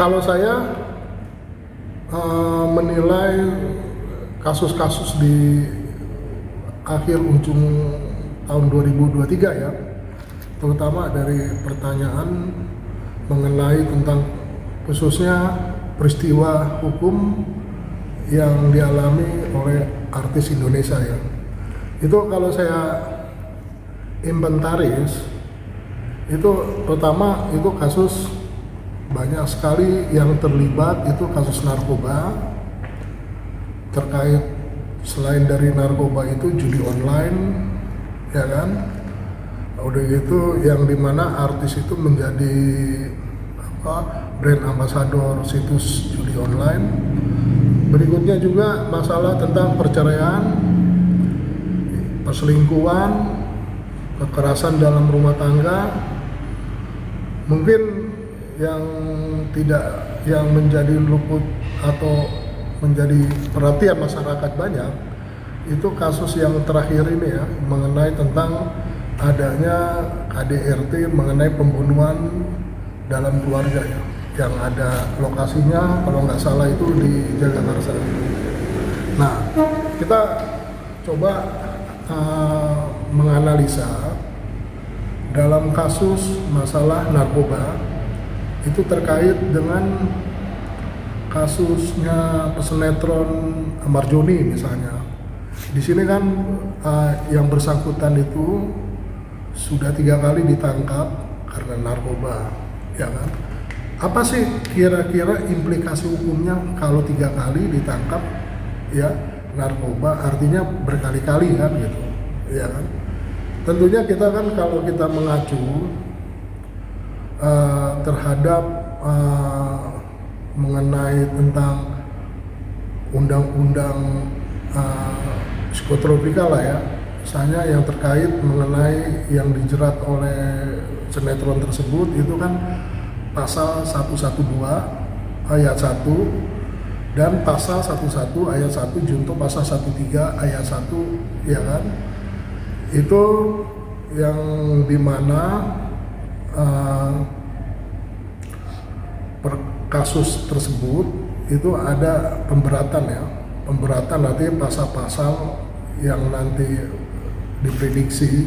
Kalau saya menilai kasus-kasus di akhir ujung tahun 2023 ya, terutama dari pertanyaan mengenai tentang khususnya peristiwa hukum yang dialami oleh artis Indonesia ya. Itu kalau saya inventaris, itu pertama itu kasus banyak sekali yang terlibat, itu kasus narkoba. Terkait selain dari narkoba itu judi online, ya kan? Udah gitu yang dimana artis itu menjadi brand ambassador situs judi online. Berikutnya juga masalah tentang perceraian, perselingkuhan, kekerasan dalam rumah tangga. Mungkin yang menjadi luput atau menjadi perhatian masyarakat banyak itu kasus yang terakhir ini ya, mengenai tentang adanya KDRT mengenai pembunuhan dalam keluarga ya, yang ada lokasinya kalau nggak salah itu di Jagakarsa. Nah, kita coba menganalisa dalam kasus masalah narkoba itu terkait dengan kasusnya pesinetron Marjoni misalnya. Di sini kan yang bersangkutan itu sudah 3 kali ditangkap karena narkoba, ya kan? Apa sih kira-kira implikasi hukumnya kalau 3 kali ditangkap ya narkoba, artinya berkali-kali kan gitu, ya kan? Tentunya kita kan kalau kita mengacu terhadap mengenai tentang undang-undang psikotropika lah ya, misalnya yang terkait mengenai yang dijerat oleh sinetron tersebut itu kan pasal 112 ayat 1 dan pasal 11 ayat 1 junto pasal 13 ayat 1, ya kan? Itu yang dimana kasus tersebut itu ada pemberatan ya, pemberatan nanti pasal-pasal yang nanti diprediksi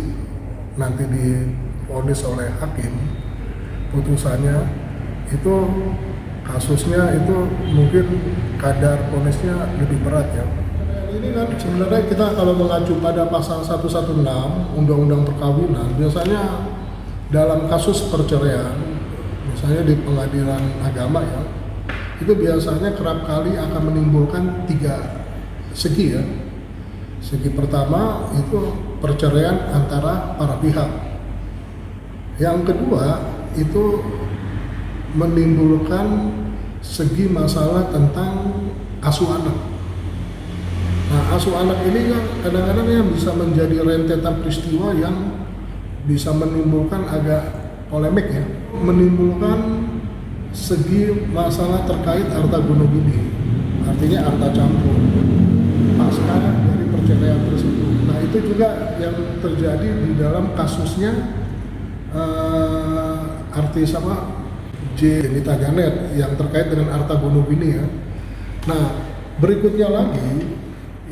nanti divonis oleh hakim putusannya itu kasusnya itu mungkin kadar vonisnya lebih berat ya. Ini kan sebenarnya kita kalau mengacu pada pasal 116 Undang-Undang Perkawinan, biasanya dalam kasus perceraian misalnya di pengadilan agama ya, itu biasanya kerap kali akan menimbulkan 3 segi ya. Segi pertama itu perceraian antara para pihak. Yang kedua itu menimbulkan segi masalah tentang asuh anak. Nah, asuh anak ini kan kadang-kadang yang bisa menjadi rentetan peristiwa yang bisa menimbulkan agak polemik ya, menimbulkan segi masalah terkait harta gono gini, artinya harta campur pasca dari perceraian tersebut. Nah, itu juga yang terjadi di dalam kasusnya artis Jenita Janet yang terkait dengan harta gono gini ya. Nah, berikutnya lagi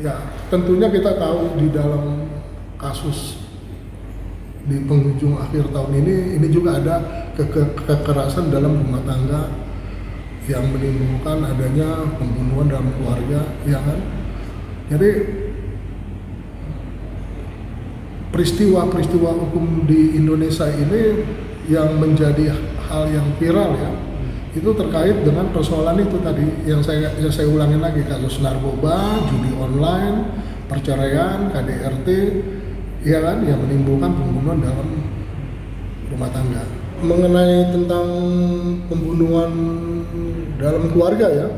ya, tentunya kita tahu di dalam kasus di penghujung akhir tahun ini juga ada kekerasan dalam rumah tangga yang menimbulkan adanya pembunuhan dalam keluarga, ya kan? Jadi peristiwa-peristiwa hukum di Indonesia ini yang menjadi hal yang viral ya, itu terkait dengan persoalan itu tadi yang saya ulangin lagi, kasus narkoba, judi online, perceraian, KDRT, ya kan, yang menimbulkan pembunuhan dalam rumah tangga. Mengenai tentang pembunuhan dalam keluarga ya,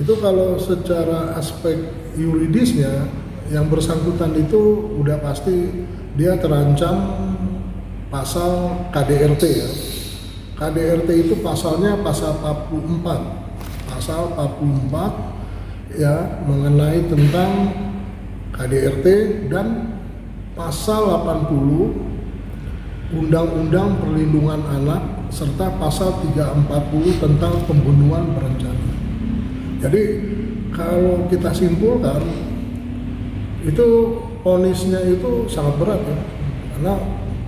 itu kalau secara aspek yuridisnya yang bersangkutan itu udah pasti dia terancam pasal KDRT ya. KDRT itu pasalnya pasal 44 ya, mengenai tentang KDRT, dan pasal 80 Undang-Undang Perlindungan Anak serta pasal 340 tentang pembunuhan berencana. Jadi kalau kita simpulkan itu vonisnya itu sangat berat ya, karena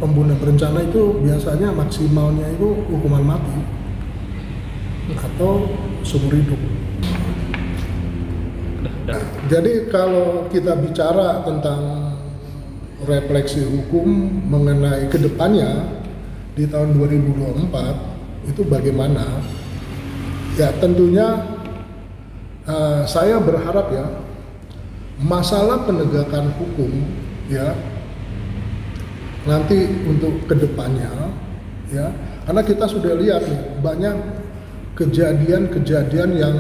pembunuhan berencana itu biasanya maksimalnya itu hukuman mati atau seumur hidup. Nah, jadi kalau kita bicara tentang refleksi hukum mengenai kedepannya di tahun 2024 itu bagaimana? Ya tentunya saya berharap ya masalah penegakan hukum ya nanti untuk kedepannya ya, karena kita sudah lihat nih banyak kejadian-kejadian yang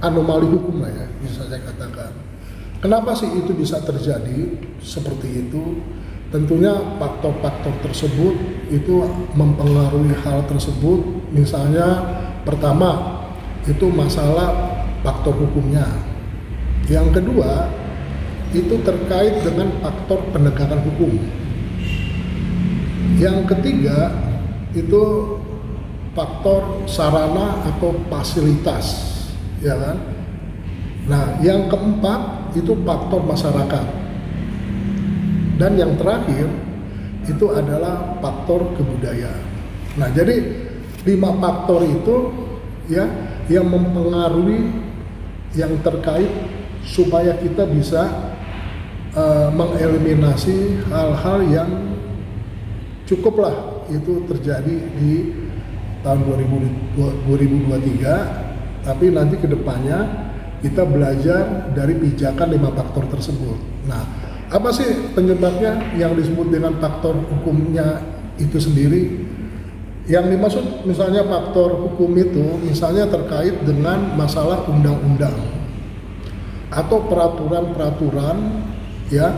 anomali hukum lah ya, bisa saya katakan. Kenapa sih itu bisa terjadi seperti itu? Tentunya faktor-faktor tersebut itu mempengaruhi hal tersebut. Misalnya pertama itu masalah faktor hukumnya. Yang kedua itu terkait dengan faktor penegakan hukum. Yang ketiga itu faktor sarana atau fasilitas, ya kan? Nah, yang keempat itu faktor masyarakat. Dan yang terakhir itu adalah faktor kebudayaan. Nah, jadi 5 faktor itu ya yang mempengaruhi yang terkait supaya kita bisa mengeliminasi hal-hal yang cukuplah itu terjadi di tahun 2023, tapi nanti kedepannya kita belajar dari pijakan 5 faktor tersebut. Nah, apa sih penyebabnya yang disebut dengan faktor hukumnya itu sendiri? Yang dimaksud misalnya faktor hukum itu misalnya terkait dengan masalah undang-undang atau peraturan-peraturan ya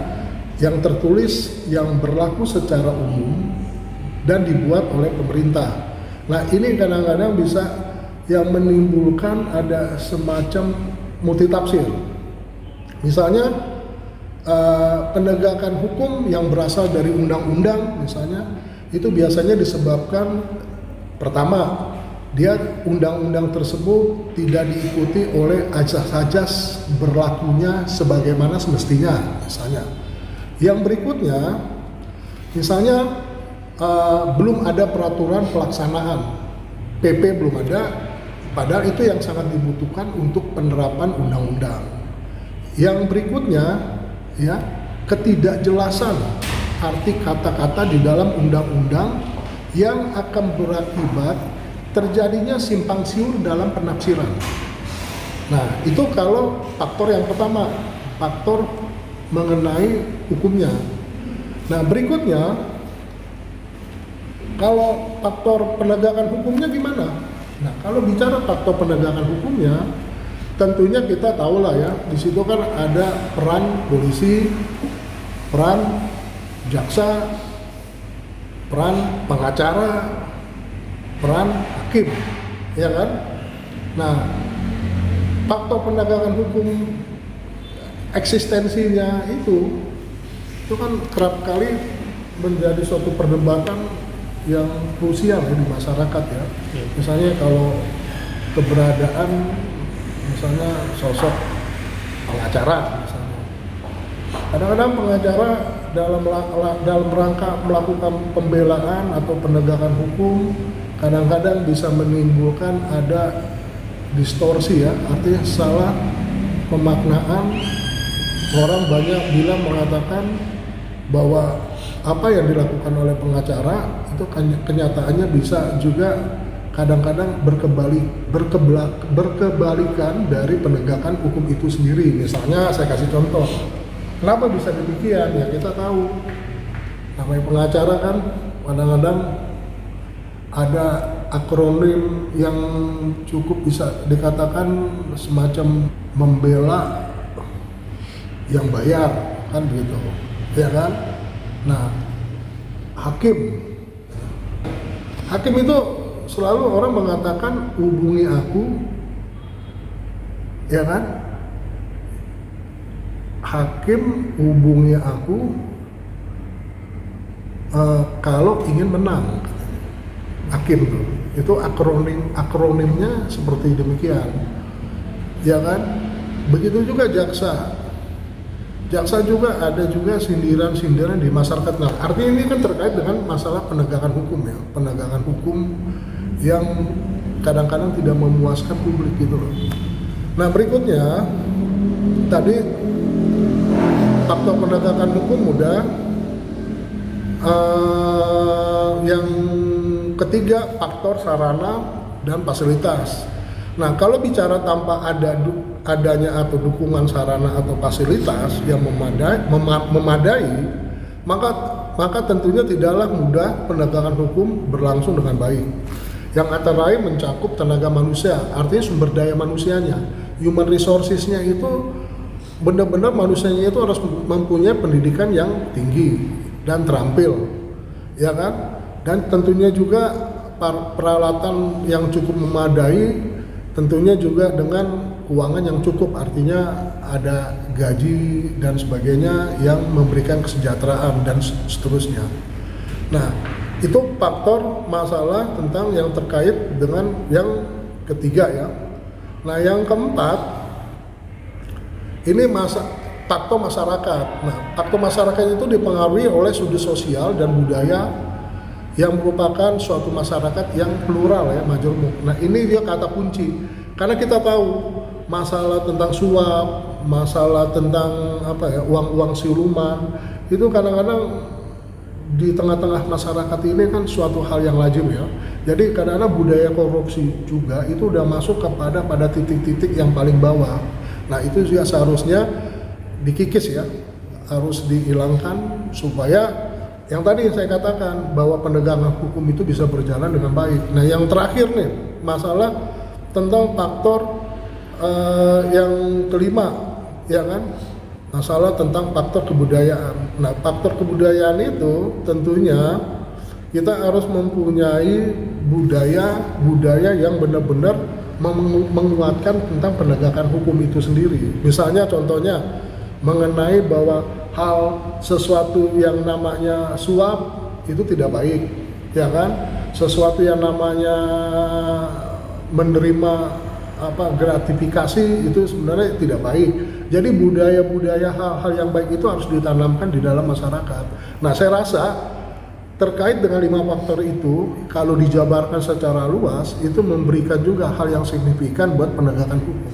yang tertulis yang berlaku secara umum dan dibuat oleh pemerintah. Nah, ini kadang-kadang bisa yang menimbulkan ada semacam multitafsir. Misalnya penegakan hukum yang berasal dari undang-undang misalnya itu biasanya disebabkan pertama dia undang-undang tersebut tidak diikuti oleh ajas-ajas berlakunya sebagaimana semestinya misalnya. Yang berikutnya misalnya belum ada peraturan pelaksanaan, PP belum ada, padahal itu yang sangat dibutuhkan untuk penerapan undang-undang. Yang berikutnya ya ketidakjelasan arti kata-kata di dalam undang-undang yang akan berakibat terjadinya simpang siur dalam penafsiran. Nah, itu kalau faktor yang pertama, faktor mengenai hukumnya. Nah, berikutnya kalau faktor penegakan hukumnya gimana? Nah, kalau bicara faktor penegakan hukumnya, tentunya kita tahu lah ya, di situ kan ada peran polisi, peran jaksa, peran pengacara, peran hakim, ya kan? Nah, faktor penegakan hukum eksistensinya itu kan kerap kali menjadi suatu perdebatan yang krusial ya di masyarakat ya. Misalnya kalau keberadaan misalnya sosok pengacara misalnya. Kadang-kadang pengacara dalam rangka melakukan pembelaan atau penegakan hukum kadang-kadang bisa menimbulkan ada distorsi ya, artinya salah pemaknaan. Orang banyak bilang mengatakan bahwa apa yang dilakukan oleh pengacara itu kenyataannya bisa juga kadang-kadang berkebalikan dari penegakan hukum itu sendiri. Misalnya saya kasih contoh, kenapa bisa demikian ya, kita tahu namanya pengacara kan kadang-kadang ada akronim yang cukup bisa dikatakan semacam membela yang bayar kan begitu ya kan. Nah, hakim itu selalu orang mengatakan hubungi aku, ya kan? Hakim hubungi aku kalau ingin menang, hakim tuh. Itu akronimnya seperti demikian. Ya kan? Begitu juga jaksa. Jaksa juga ada juga sindiran-sindiran di masyarakat. Nah, artinya ini kan terkait dengan masalah penegakan hukum ya. Penegakan hukum yang kadang-kadang tidak memuaskan publik gitu loh. Nah, berikutnya tadi faktor penegakan hukum udah, yang ketiga faktor sarana dan fasilitas. Nah, kalau bicara tanpa adanya atau dukungan sarana atau fasilitas yang memadai, maka tentunya tidaklah mudah penegakan hukum berlangsung dengan baik. Yang antara lain mencakup tenaga manusia, artinya sumber daya manusianya, human resources-nya itu benar-benar manusianya itu harus mempunyai pendidikan yang tinggi dan terampil, ya kan? Dan tentunya juga peralatan yang cukup memadai, tentunya juga dengan keuangan yang cukup, artinya ada gaji dan sebagainya yang memberikan kesejahteraan dan seterusnya. Nah, itu faktor masalah tentang yang terkait dengan yang ketiga ya. Nah, yang keempat ini faktor masyarakat. Nah, faktor masyarakat itu dipengaruhi oleh sudut sosial dan budaya yang merupakan suatu masyarakat yang plural ya, majemuk. Nah, ini dia kata kunci. Karena kita tahu masalah tentang suap, masalah tentang uang-uang siluman, itu kadang-kadang di tengah-tengah masyarakat ini kan suatu hal yang lazim ya. Jadi kadang-kadang budaya korupsi juga itu udah masuk pada titik-titik yang paling bawah. Nah, itu juga seharusnya dikikis ya, harus dihilangkan supaya yang tadi saya katakan bahwa penegakan hukum itu bisa berjalan dengan baik. Nah, yang terakhir nih masalah tentang faktor yang kelima, ya kan, masalah tentang faktor kebudayaan. Nah, faktor kebudayaan itu tentunya kita harus mempunyai budaya yang benar-benar menguatkan tentang penegakan hukum itu sendiri. Misalnya contohnya mengenai bahwa hal sesuatu yang namanya suap itu tidak baik, ya kan? Sesuatu yang namanya menerima gratifikasi itu sebenarnya tidak baik. Jadi budaya-budaya hal-hal yang baik itu harus ditanamkan di dalam masyarakat. Nah, saya rasa terkait dengan 5 faktor itu kalau dijabarkan secara luas itu memberikan juga hal yang signifikan buat penegakan hukum.